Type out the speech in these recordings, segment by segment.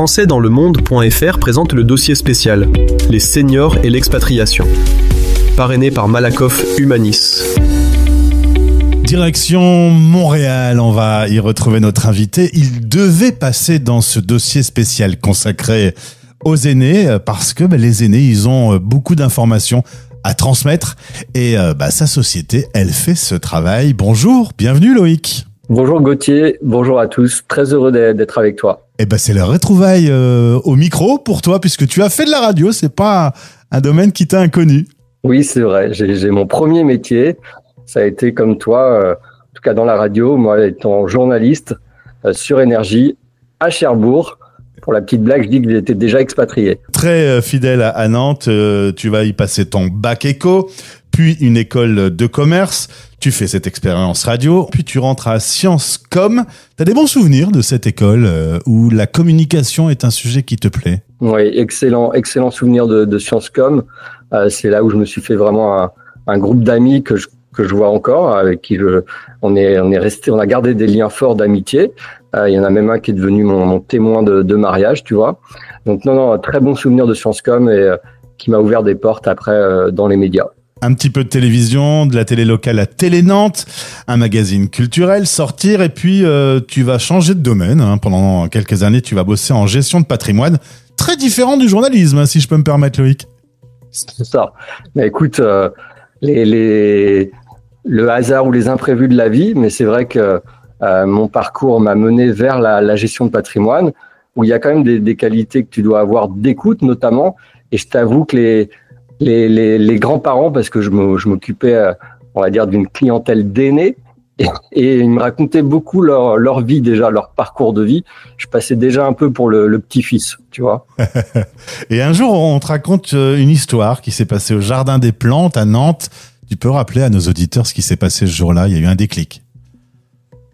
françaisdanslemonde.fr présente le dossier spécial « Les seniors et l'expatriation », parrainé par Malakoff Humanis. Direction Montréal, on va y retrouver notre invité. Il devait passer dans ce dossier spécial consacré aux aînés parce que les aînés, ils ont beaucoup d'informations à transmettre et sa société, elle fait ce travail. Bonjour, bienvenue Loïc. Bonjour Gauthier, bonjour à tous, très heureux d'être avec toi. C'est le retrouvaille au micro pour toi puisque tu as fait de la radio, c'est pas un domaine qui t'est inconnu. Oui, c'est vrai, j'ai mon premier métier. Ça a été comme toi, en tout cas dans la radio, moi étant journaliste sur Énergie à Cherbourg. Pour la petite blague, je dis que j'étais déjà expatrié. Très fidèle à Nantes, tu vas y passer ton bac éco, puis une école de commerce. Tu fais cette expérience radio, puis tu rentres à Sciences Com. Tu as des bons souvenirs de cette école où la communication est un sujet qui te plaît? Oui, excellent souvenir de Sciences Com. C'est là où je me suis fait vraiment un groupe d'amis que je vois encore, avec qui on a gardé des liens forts d'amitié. Il y en a même un qui est devenu mon témoin de mariage, tu vois. Donc non, très bon souvenir de Sciences Com et qui m'a ouvert des portes après dans les médias. Un petit peu de télévision, de la télé locale à Télé Nantes, un magazine culturel, sortir et puis tu vas changer de domaine. Pendant quelques années, tu vas bosser en gestion de patrimoine, très différent du journalisme, si je peux me permettre, Loïc. C'est ça. Mais écoute, le hasard ou les imprévus de la vie, mais c'est vrai que mon parcours m'a mené vers la gestion de patrimoine, où il y a quand même des qualités que tu dois avoir d'écoute notamment. Et je t'avoue que les grands-parents, parce que je m'occupais, on va dire, d'une clientèle d'aînés, et ils me racontaient beaucoup leur vie déjà, leur parcours de vie. Je passais déjà un peu pour le petit-fils, tu vois. Et un jour, on te raconte une histoire qui s'est passée au Jardin des Plantes à Nantes. Tu peux rappeler à nos auditeurs ce qui s'est passé ce jour-là? Il y a eu un déclic.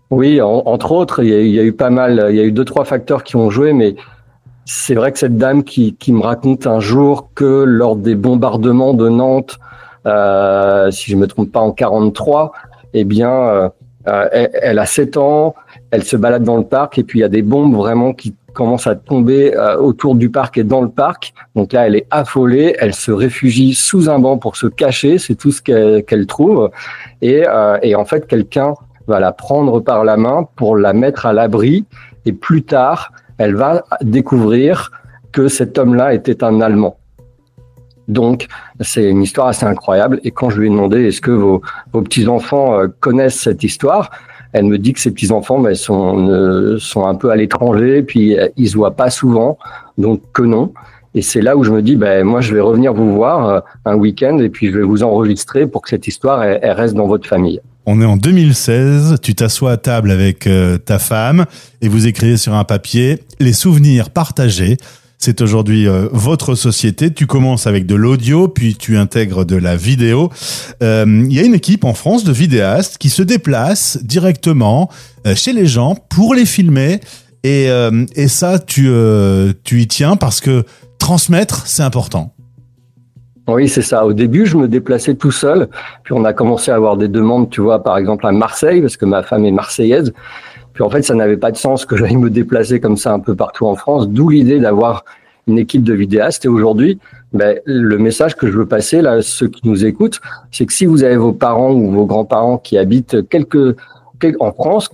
Oui, entre autres, il y a eu pas mal, il y a eu 2-3 facteurs qui ont joué, mais c'est vrai que cette dame qui me raconte un jour que lors des bombardements de Nantes, si je me trompe pas en 43, eh bien, elle a 7 ans, elle se balade dans le parc et puis il y a des bombes vraiment qui commencent à tomber autour du parc et dans le parc. Donc là, elle est affolée, elle se réfugie sous un banc pour se cacher, c'est tout ce qu'elle trouve. Et en fait, quelqu'un va la prendre par la main pour la mettre à l'abri. Et plus tard, elle va découvrir que cet homme-là était un Allemand. Donc, c'est une histoire assez incroyable. Et quand je lui ai demandé, est-ce que vos petits-enfants connaissent cette histoire? Elle me dit que ses petits-enfants sont un peu à l'étranger, puis ils se voient pas souvent, donc que non. Et c'est là où je me dis, moi, je vais revenir vous voir un week-end et puis je vais vous enregistrer pour que cette histoire, elle reste dans votre famille. On est en 2016, tu t'assois à table avec ta femme et vous écrivez sur un papier les souvenirs partagés. C'est aujourd'hui votre société. Tu commences avec de l'audio, puis tu intègres de la vidéo. Il y a une équipe en France de vidéastes qui se déplace directement chez les gens pour les filmer. Et ça, tu y tiens parce que transmettre, c'est important. Oui, c'est ça. Au début, je me déplaçais tout seul. Puis on a commencé à avoir des demandes, tu vois, par exemple à Marseille, parce que ma femme est marseillaise. Puis en fait, ça n'avait pas de sens que j'aille me déplacer comme ça un peu partout en France, d'où l'idée d'avoir une équipe de vidéastes. Et aujourd'hui, le message que je veux passer, là, ceux qui nous écoutent, c'est que si vous avez vos parents ou vos grands-parents qui habitent en France,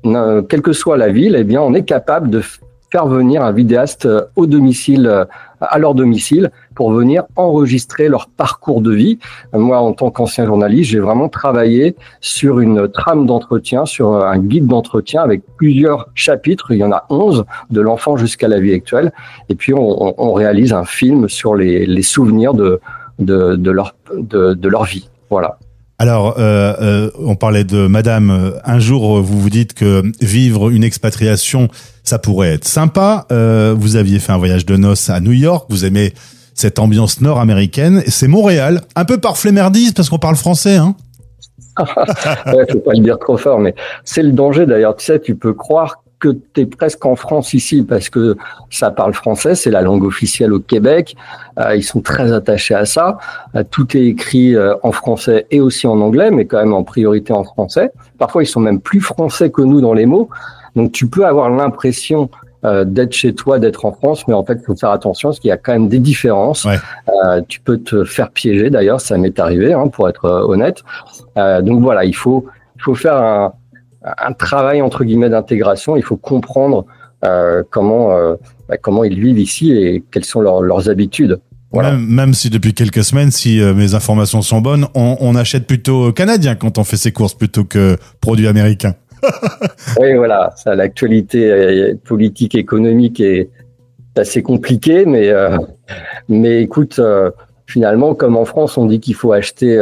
quelle que soit la ville, eh bien, on est capable de faire venir un vidéaste au domicile, à leur domicile, pour venir enregistrer leur parcours de vie. Moi, en tant qu'ancien journaliste, j'ai vraiment travaillé sur une trame d'entretien, sur un guide d'entretien avec plusieurs chapitres. Il y en a 11, de l'enfant jusqu'à la vie actuelle. Et puis, on réalise un film sur les souvenirs de leur vie. Voilà. Alors, on parlait de madame. Un jour, vous vous dites que vivre une expatriation, ça pourrait être sympa. Vous aviez fait un voyage de noces à New York. Vous aimez cette ambiance nord-américaine. Et c'est Montréal, un peu par flemmardise parce qu'on parle français, hein. Ouais, faut pas le dire trop fort, mais c'est le danger d'ailleurs. Tu sais, tu peux croire que tu es presque en France ici parce que ça parle français, c'est la langue officielle au Québec. Ils sont très attachés à ça. Tout est écrit en français et aussi en anglais, mais quand même en priorité en français. Parfois, ils sont même plus français que nous dans les mots. Donc, tu peux avoir l'impression d'être chez toi, d'être en France, mais en fait, il faut faire attention parce qu'il y a quand même des différences. Ouais. Tu peux te faire piéger, d'ailleurs, ça m'est arrivé, pour être honnête. Donc voilà, il faut faire un travail entre guillemets d'intégration. Il faut comprendre comment ils vivent ici et quelles sont leurs habitudes. Voilà. Même si depuis quelques semaines, si mes informations sont bonnes, on achète plutôt canadien quand on fait ses courses plutôt que produits américains. Oui, voilà, ça, l'actualité politique, économique est assez compliquée, mais écoute, finalement, comme en France, on dit qu'il faut acheter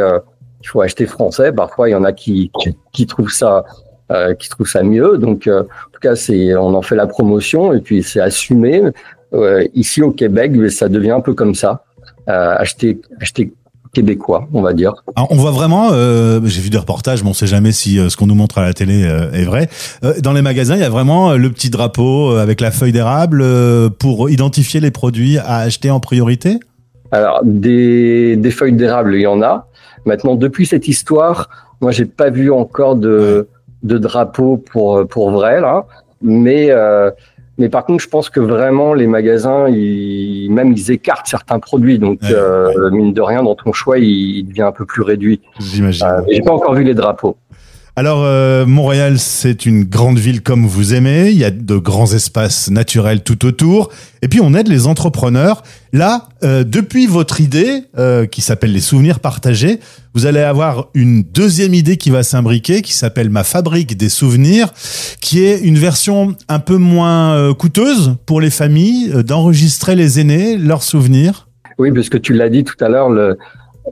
français. Parfois, il y en a qui trouvent ça mieux. Donc, en tout cas, on en fait la promotion et puis c'est assumé. Ici au Québec, ça devient un peu comme ça. Acheter québécois, on va dire. Alors, on voit vraiment, j'ai vu des reportages, mais on sait jamais si ce qu'on nous montre à la télé est vrai. Dans les magasins, il y a vraiment le petit drapeau avec la feuille d'érable pour identifier les produits à acheter en priorité. Alors, des feuilles d'érable, il y en a. Maintenant, depuis cette histoire, moi, j'ai pas vu encore de drapeau pour vrai là, mais par contre, je pense que vraiment les magasins, ils écartent certains produits, donc mine de rien, dans ton choix, il devient un peu plus réduit. J'imagine. J'ai pas encore vu les drapeaux. Alors, Montréal, c'est une grande ville comme vous aimez. Il y a de grands espaces naturels tout autour. Et puis, on aide les entrepreneurs. Là, depuis votre idée, qui s'appelle les souvenirs partagés, vous allez avoir une deuxième idée qui va s'imbriquer, qui s'appelle Ma Fabrique des souvenirs, qui est une version un peu moins coûteuse pour les familles d'enregistrer les aînés, leurs souvenirs. Oui, parce que tu l'as dit tout à l'heure,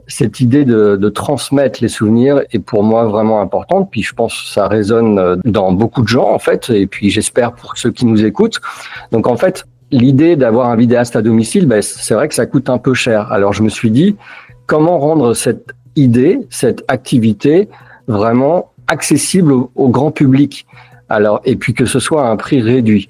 cette idée de transmettre les souvenirs est pour moi vraiment importante. Puis je pense que ça résonne dans beaucoup de gens en fait. Et puis j'espère pour ceux qui nous écoutent. Donc en fait, l'idée d'avoir un vidéaste à domicile, c'est vrai que ça coûte un peu cher. Alors je me suis dit, comment rendre cette idée, cette activité vraiment accessible au grand public. Alors et puis que ce soit à un prix réduit.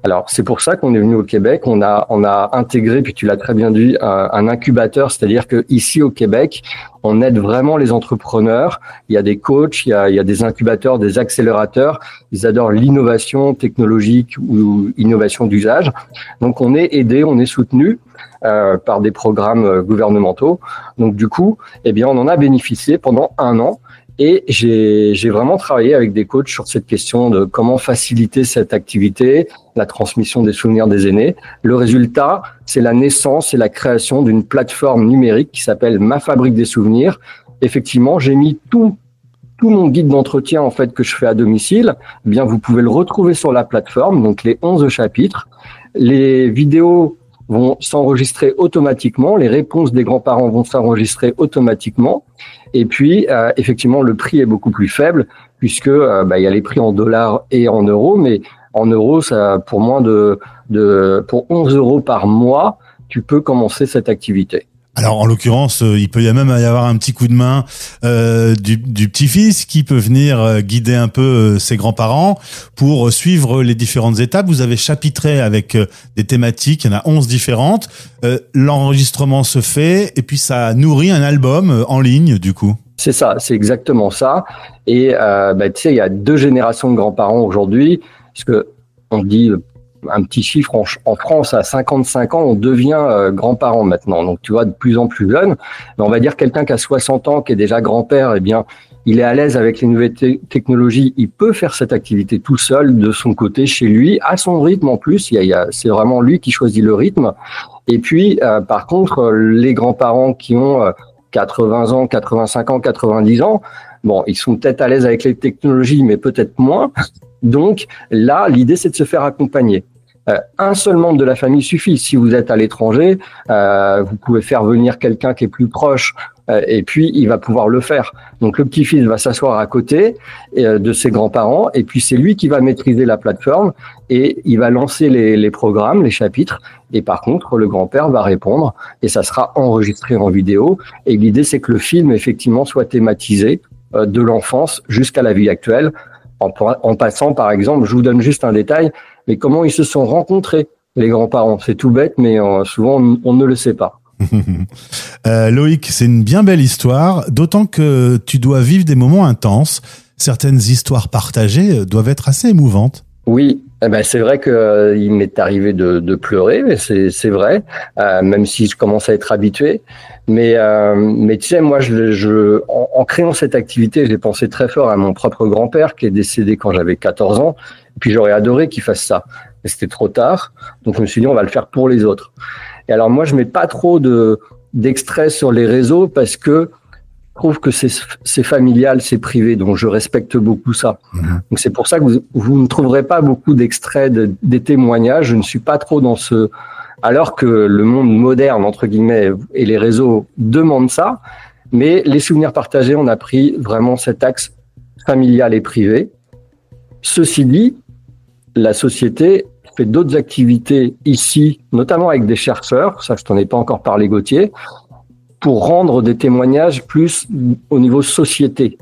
Alors, c'est pour ça qu'on est venu au Québec. On a intégré, puis tu l'as très bien dit, un incubateur. C'est-à-dire que ici au Québec, on aide vraiment les entrepreneurs. Il y a des coachs, il y a des incubateurs, des accélérateurs. Ils adorent l'innovation technologique ou innovation d'usage. Donc, on est aidé, on est soutenu par des programmes gouvernementaux. Donc, du coup, on en a bénéficié pendant 1 an. Et j'ai vraiment travaillé avec des coachs sur cette question de comment faciliter cette activité, la transmission des souvenirs des aînés. Le résultat, c'est la naissance et la création d'une plateforme numérique qui s'appelle Ma Fabrique des souvenirs. Effectivement, j'ai mis tout mon guide d'entretien en fait que je fais à domicile. Eh bien, vous pouvez le retrouver sur la plateforme, donc les 11 chapitres. Les vidéos vont s'enregistrer automatiquement, les réponses des grands-parents vont s'enregistrer automatiquement. Et puis, effectivement, le prix est beaucoup plus faible puisque il y a les prix en dollars et en euros, mais en euros, ça, pour moins pour 11 € par mois, tu peux commencer cette activité. Alors, en l'occurrence, il peut même y avoir un petit coup de main du petit-fils qui peut venir guider un peu ses grands-parents pour suivre les différentes étapes. Vous avez chapitré avec des thématiques, il y en a 11 différentes. L'enregistrement se fait et puis ça nourrit un album en ligne, du coup. C'est ça, c'est exactement ça. Et tu sais, il y a 2 générations de grands-parents aujourd'hui, parce que on dit un petit chiffre en France, à 55 ans, on devient grand-parent maintenant. Donc, tu vois, de plus en plus jeune. Mais on va dire quelqu'un qui a 60 ans, qui est déjà grand-père, eh bien, il est à l'aise avec les nouvelles technologies. Il peut faire cette activité tout seul, de son côté, chez lui, à son rythme en plus. C'est vraiment lui qui choisit le rythme. Et puis, par contre, les grands-parents qui ont 80 ans, 85 ans, 90 ans, bon, ils sont peut-être à l'aise avec les technologies, mais peut-être moins. Donc, là, l'idée, c'est de se faire accompagner. Un seul membre de la famille suffit. Si vous êtes à l'étranger, vous pouvez faire venir quelqu'un qui est plus proche et puis il va pouvoir le faire. Donc le petit-fils va s'asseoir à côté de ses grands-parents et puis c'est lui qui va maîtriser la plateforme et il va lancer les programmes, les chapitres et par contre le grand-père va répondre et ça sera enregistré en vidéo et l'idée c'est que le film effectivement soit thématisé de l'enfance jusqu'à la vie actuelle en passant par exemple, je vous donne juste un détail, mais comment ils se sont rencontrés, les grands-parents. C'est tout bête, mais souvent, on ne le sait pas. Loïc, c'est une bien belle histoire, d'autant que tu dois vivre des moments intenses. Certaines histoires partagées doivent être assez émouvantes. Oui, C'est vrai que il m'est arrivé de pleurer, mais c'est vrai, même si je commence à être habitué. Mais tu sais, moi, en créant cette activité, j'ai pensé très fort à mon propre grand-père qui est décédé quand j'avais 14 ans. Et puis j'aurais adoré qu'il fasse ça. Mais c'était trop tard, donc je me suis dit on va le faire pour les autres. Et alors moi, je mets pas trop d'extraits sur les réseaux parce que je trouve que c'est familial, c'est privé, donc je respecte beaucoup ça. Donc c'est pour ça que vous ne trouverez pas beaucoup d'extraits des témoignages. Je ne suis pas trop dans ce... Alors que le monde moderne, entre guillemets, et les réseaux demandent ça, mais les souvenirs partagés, on a pris vraiment cet axe familial et privé. Ceci dit, la société fait d'autres activités ici, notamment avec des chercheurs, ça je t'en ai pas encore parlé Gauthier, pour rendre des témoignages plus au niveau société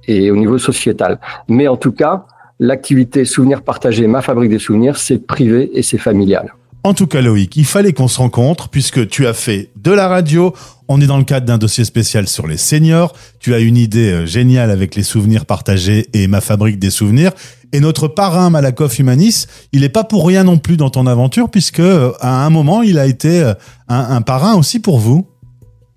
et au niveau sociétal. Mais en tout cas, l'activité Souvenirs partagés, ma fabrique des souvenirs, c'est privé et c'est familial. En tout cas, Loïc, il fallait qu'on se rencontre puisque tu as fait de la radio. On est dans le cadre d'un dossier spécial sur les seniors. Tu as une idée géniale avec les souvenirs partagés et ma fabrique des souvenirs. Et notre parrain Malakoff Humanis, il est pas pour rien non plus dans ton aventure puisque à un moment, il a été un parrain aussi pour vous.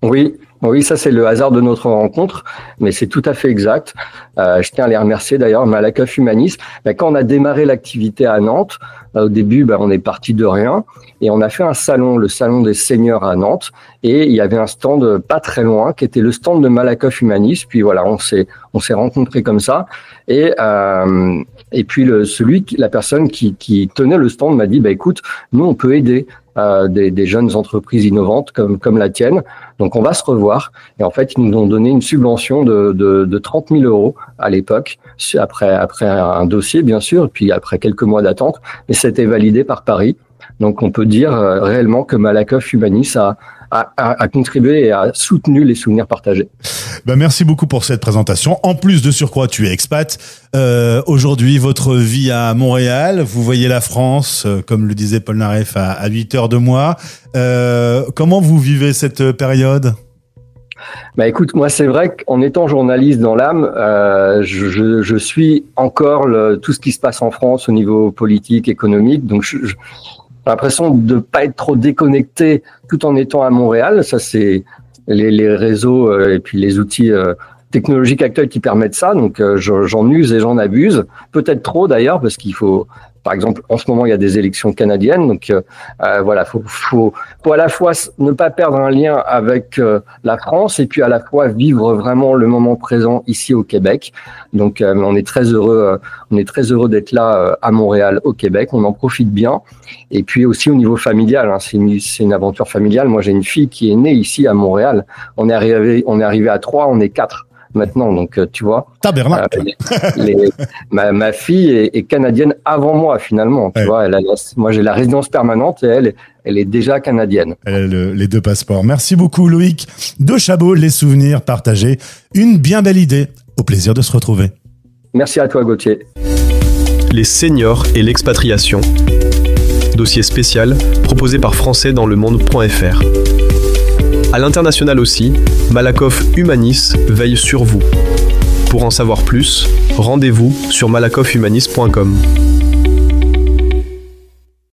Oui, ça c'est le hasard de notre rencontre, mais c'est tout à fait exact. Je tiens à les remercier d'ailleurs, Malakoff Humanis. Quand on a démarré l'activité à Nantes, au début, on est parti de rien et on a fait un salon, le salon des seniors à Nantes, et il y avait un stand pas très loin qui était le stand de Malakoff Humanis. Puis voilà, on s'est rencontrés comme ça et puis la personne qui tenait le stand m'a dit écoute, nous on peut aider des jeunes entreprises innovantes comme la tienne. Donc, on va se revoir. Et en fait, ils nous ont donné une subvention de 30 000 euros à l'époque, après un dossier, bien sûr, et puis après quelques mois d'attente. Et c'était validé par Paris. Donc, on peut dire réellement que Malakoff Humanis a contribué et a soutenu les souvenirs partagés. Merci beaucoup pour cette présentation. En plus de surcroît, tu es expat. Aujourd'hui, votre vie à Montréal, vous voyez la France, comme le disait Paul Naref, à 8 heures de moi. Comment vous vivez cette période ? Écoute, moi c'est vrai qu'en étant journaliste dans l'âme, je suis encore tout ce qui se passe en France au niveau politique, économique. Donc j'ai l'impression de ne pas être trop déconnecté tout en étant à Montréal. Ça, c'est les réseaux et puis les outils technologiques actuels qui permettent ça. Donc, j'en use et j'en abuse. Peut-être trop d'ailleurs, parce qu'il faut... Par exemple, en ce moment, il y a des élections canadiennes. Donc, voilà, faut à la fois ne pas perdre un lien avec la France et puis à la fois vivre vraiment le moment présent ici au Québec. Donc, on est très heureux d'être là à Montréal, au Québec. On en profite bien. Et puis aussi au niveau familial, c'est une aventure familiale. Moi, j'ai une fille qui est née ici à Montréal. On est arrivé à 3, on est 4. Maintenant, donc tu vois, tabernacle. Ma fille est canadienne avant moi finalement. Tu vois, moi j'ai la résidence permanente et elle est déjà canadienne. Elle a les deux passeports. Merci beaucoup Loïc de Chabot, les souvenirs partagés. Une bien belle idée. Au plaisir de se retrouver. Merci à toi Gauthier. Les seniors et l'expatriation. Dossier spécial proposé par françaisdanslemonde.fr. À l'international aussi, Malakoff Humanis veille sur vous. Pour en savoir plus, rendez-vous sur malakoffhumanis.com.